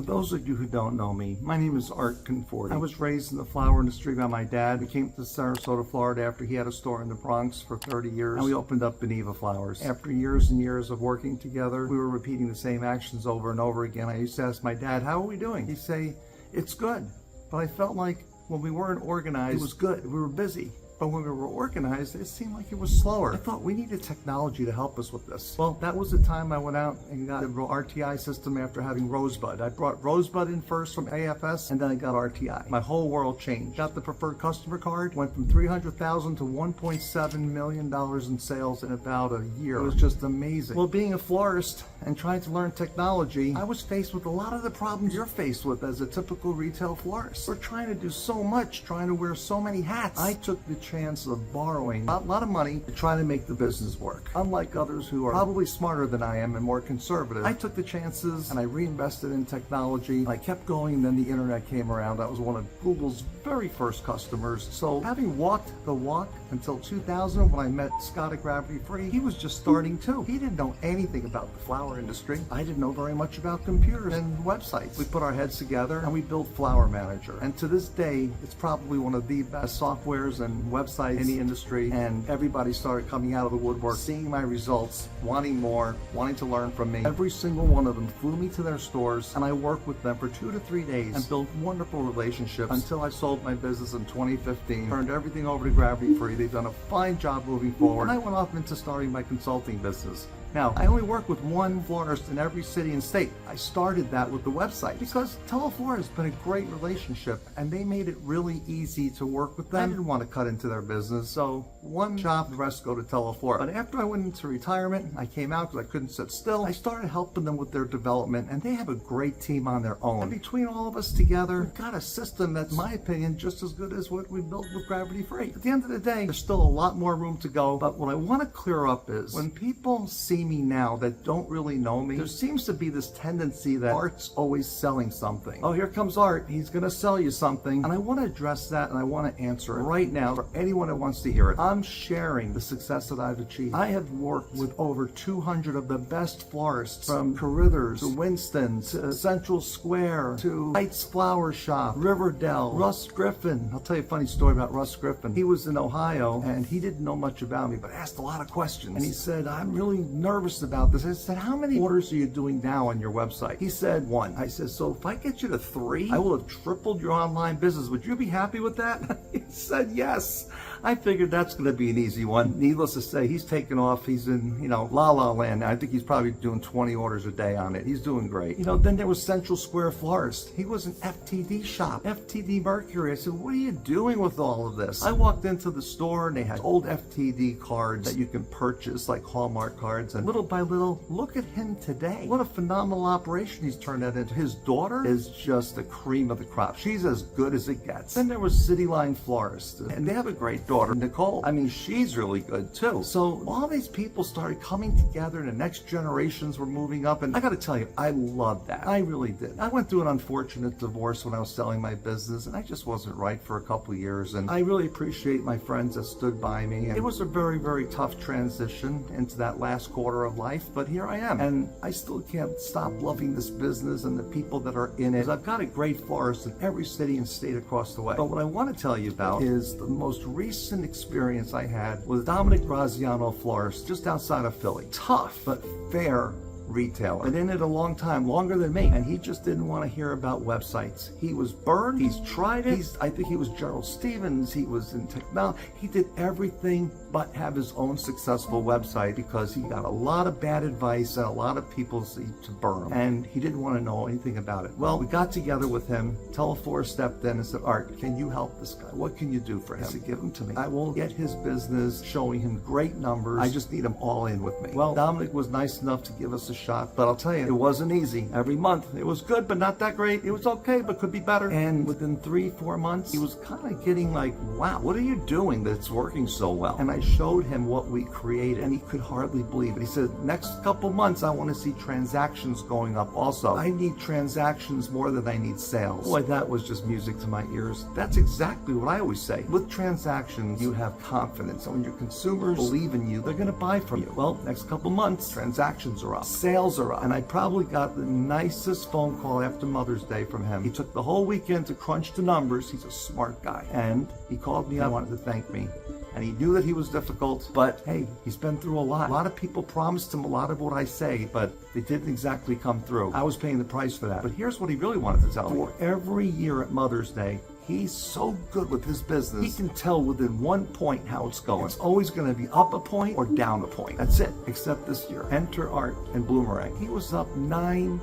those of you who don't know me, my name is Art Conforti. I was raised in the flower industry by my dad. We came to Sarasota, Florida after he had a store in the Bronx for 30 years, and we opened up Beneva Flowers. After years and years of working together, we were repeating the same actions over and over again. I used to ask my dad, how are we doing? He'd say, it's good. But I felt like when we weren't organized, it was good. We were busy. But when we were organized, it seemed like it was slower. I thought we needed technology to help us with this. Well, that was the time I went out and got the RTI system after having Rosebud. I brought Rosebud in first from AFS, and then I got RTI. My whole world changed. Got the preferred customer card, went from $300,000 to $1.7 million in sales in about a year. It was just amazing. Well, being a florist and trying to learn technology, I was faced with a lot of the problems you're faced with as a typical retail florist. We're trying to do so much, trying to wear so many hats. I took the chance of borrowing a lot of money to try to make the business work. Unlike others who are probably smarter than I am and more conservative, I took the chances and I reinvested in technology. I kept going, and then the internet came around. I was one of Google's very first customers. So having walked the walk until 2000 when I met Scott at Gravity Free, he was just starting too. He didn't know anything about the flower industry. I didn't know very much about computers and websites. We put our heads together and we built Flower Manager. And to this day, it's probably one of the best softwares and websites in the industry, and everybody started coming out of the woodwork, seeing my results, wanting more, wanting to learn from me. Every single one of them flew me to their stores, and I worked with them for 2 to 3 days and built wonderful relationships until I sold my business in 2015, turned everything over to Gravity Free. They've done a fine job moving forward, and I went off into starting my consulting business. Now, I only work with one florist in every city and state. I started that with the website because Teleflora has been a great relationship, and they made it really easy to work with them. I didn't want to cut into their business, so one shop, the rest go to Teleflora. But after I went into retirement, I came out because I couldn't sit still. I started helping them with their development, and they have a great team on their own. And between all of us together, we've got a system that's, in my opinion, just as good as what we built with Gravity Free. At the end of the day, there's still a lot more room to go, but what I want to clear up is when people see me now that don't really know me, there seems to be this tendency that Art's always selling something. Oh, here comes Art. He's going to sell you something. And I want to address that, and I want to answer it right now for anyone that wants to hear it. I'm sharing the success that I've achieved. I have worked with over 200 of the best florists, from Carithers to Winston to Central Square to Heights Flower Shop, Riverdale, Russ Griffin. I'll tell you a funny story about Russ Griffin. He was in Ohio, and he didn't know much about me, but asked a lot of questions. And he said, I'm really nervous about this. I said, how many orders are you doing now on your website? He said, 1. I said, so if I get you to 3, I will have tripled your online business. Would you be happy with that? He said, yes. I figured that's going to be an easy one. Needless to say, he's taken off. He's in, La La Land. I think he's probably doing 20 orders a day on it. He's doing great. Then there was Central Square Florist. He was an FTD shop, FTD Mercury. I said, what are you doing with all of this? I walked into the store and they had old FTD cards that you can purchase, like Hallmark cards, and little by little, look at him today. What a phenomenal operation he's turned that into. His daughter is just the cream of the crop. She's as good as it gets. Then there was Cityline Florist, and they have a great daughter, Nicole. I mean, she's really good too. So all these people started coming together, and the next generations were moving up, and I gotta tell you, I loved that. I really did. I went through an unfortunate divorce when I was selling my business, and I just wasn't right for a couple of years, and I really appreciate my friends that stood by me. And it was a very, very tough transition into that last quarter of life, but here I am, and I still can't stop loving this business and the people that are in it. I've got a great florist in every city and state across the way. But what I want to tell you about is the most recent experience I had with Dominic Graziano Florist just outside of Philly. Tough, but fair retailer. Been in it a long time, longer than me, and he just didn't want to hear about websites. He was burned. He's tried it. I think he was Gerald Stevens. He was in technology. He did everything but have his own successful website because he got a lot of bad advice and a lot of people to burn him, and he didn't want to know anything about it. Well, we got together with him. Teleflora stepped in and said, Art, can you help this guy? What can you do for him? I said, give him to me. I will get his business, showing him great numbers. I just need him all in with me. Well, Dominic was nice enough to give us a shot, but I'll tell you, it wasn't easy. Every month, it was good, but not that great. It was okay, but could be better. And within 3-4 months, he was kind of getting like, wow, what are you doing that's working so well? And I showed him what we created, and he could hardly believe it. He said, next couple months, I want to see transactions going up also. I need transactions more than I need sales. Boy, that was just music to my ears. That's exactly what I always say. With transactions, you have confidence. And when your consumers believe in you, they're going to buy from you. Well, next couple months, transactions are up. sales are up. And I probably got the nicest phone call after Mother's Day from him. He took the whole weekend to crunch the numbers. He's a smart guy. And he called me and wanted to thank me. And he knew that he was difficult, but hey, he's been through a lot. A lot of people promised him a lot of what I say, but they didn't exactly come through. I was paying the price for that. But here's what he really wanted to tell me. For every year at Mother's Day, he's so good with his business, he can tell within 1 point how it's going. It's always going to be up a point or down a point. That's it, except this year. Enter Art and Bloomerang. He was up 9%,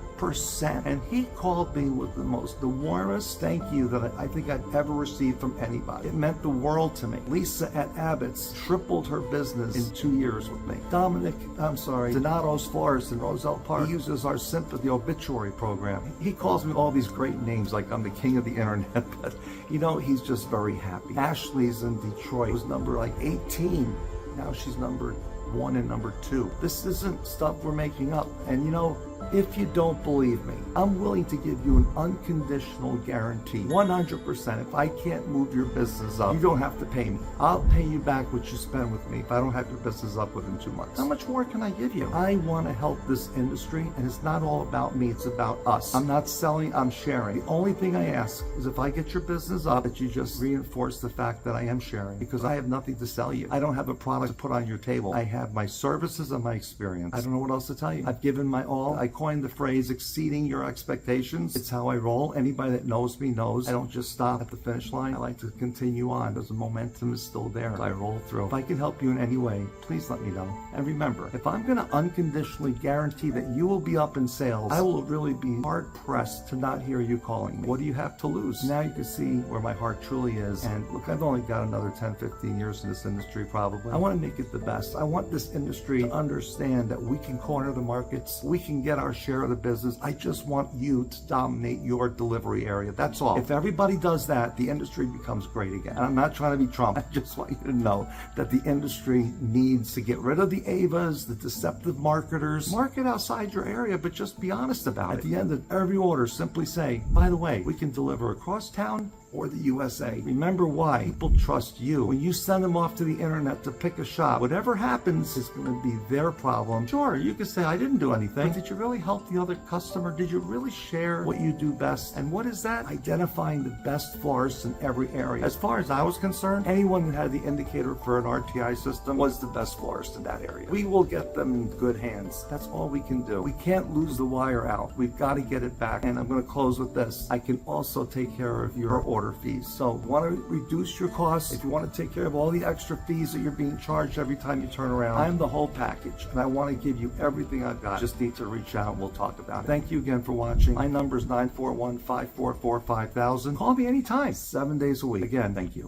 and he called me with the warmest thank you that I think I've ever received from anybody. It meant the world to me. Lisa at Abbott's tripled her business in 2 years with me. Donato's Florist in Roselle Park. He uses our Sympathy obituary program. He calls me all these great names like I'm the king of the internet, but you know, he's just very happy. Ashley's in Detroit was number 18. Now she's number 1 and number 2. This isn't stuff we're making up. And you know, if you don't believe me, I'm willing to give you an unconditional guarantee. 100%. If I can't move your business up, you don't have to pay me. I'll pay you back what you spend with me if I don't have your business up within 2 months. How much more can I give you? I want to help this industry, and it's not all about me. It's about us. I'm not selling, I'm sharing. The only thing I ask is if I get your business up, that you just reinforce the fact that I am sharing, because I have nothing to sell you. I don't have a product to put on your table. I have my services and my experience. I don't know what else to tell you. I've given my all. I coined the phrase exceeding your expectations. It's how I roll. Anybody that knows me knows I don't just stop at the finish line. I like to continue on because the momentum is still there. I roll through. If I can help you in any way, please let me know. And remember, if I'm going to unconditionally guarantee that you will be up in sales, I will really be hard pressed to not hear you calling me. What do you have to lose? Now you can see where my heart truly is. And look, I've only got another 10, 15 years in this industry probably. I want to make it the best. I want this industry to understand that we can corner the markets. We can get our share of the business. I just want you to dominate your delivery area. That's all. If everybody does that, the industry becomes great again. And I'm not trying to be Trump. I just want you to know that the industry needs to get rid of the AVAs, the deceptive marketers. Market outside your area, but just be honest about it. At the end of every order, simply say, by the way, we can deliver across town or the USA. Remember why people trust you. When you send them off to the internet to pick a shop, whatever happens is going to be their problem. Sure, you can say, I didn't do anything. But did you really help the other customer? Did you really share what you do best? And what is that? Identifying the best florists in every area. As far as I was concerned, anyone that had the indicator for an RTI system was the best florist in that area. We will get them in good hands. That's all we can do. We can't lose the wire out. We've got to get it back. And I'm going to close with this. I can also take care of your order fees. So if you want to reduce your costs, if you want to take care of all the extra fees that you're being charged every time you turn around, I'm the whole package and I want to give you everything I've got. Just need to reach out and we'll talk about it. Thank you again for watching. My number is 941-544-5000. Call me anytime, 7 days a week. Again, thank you.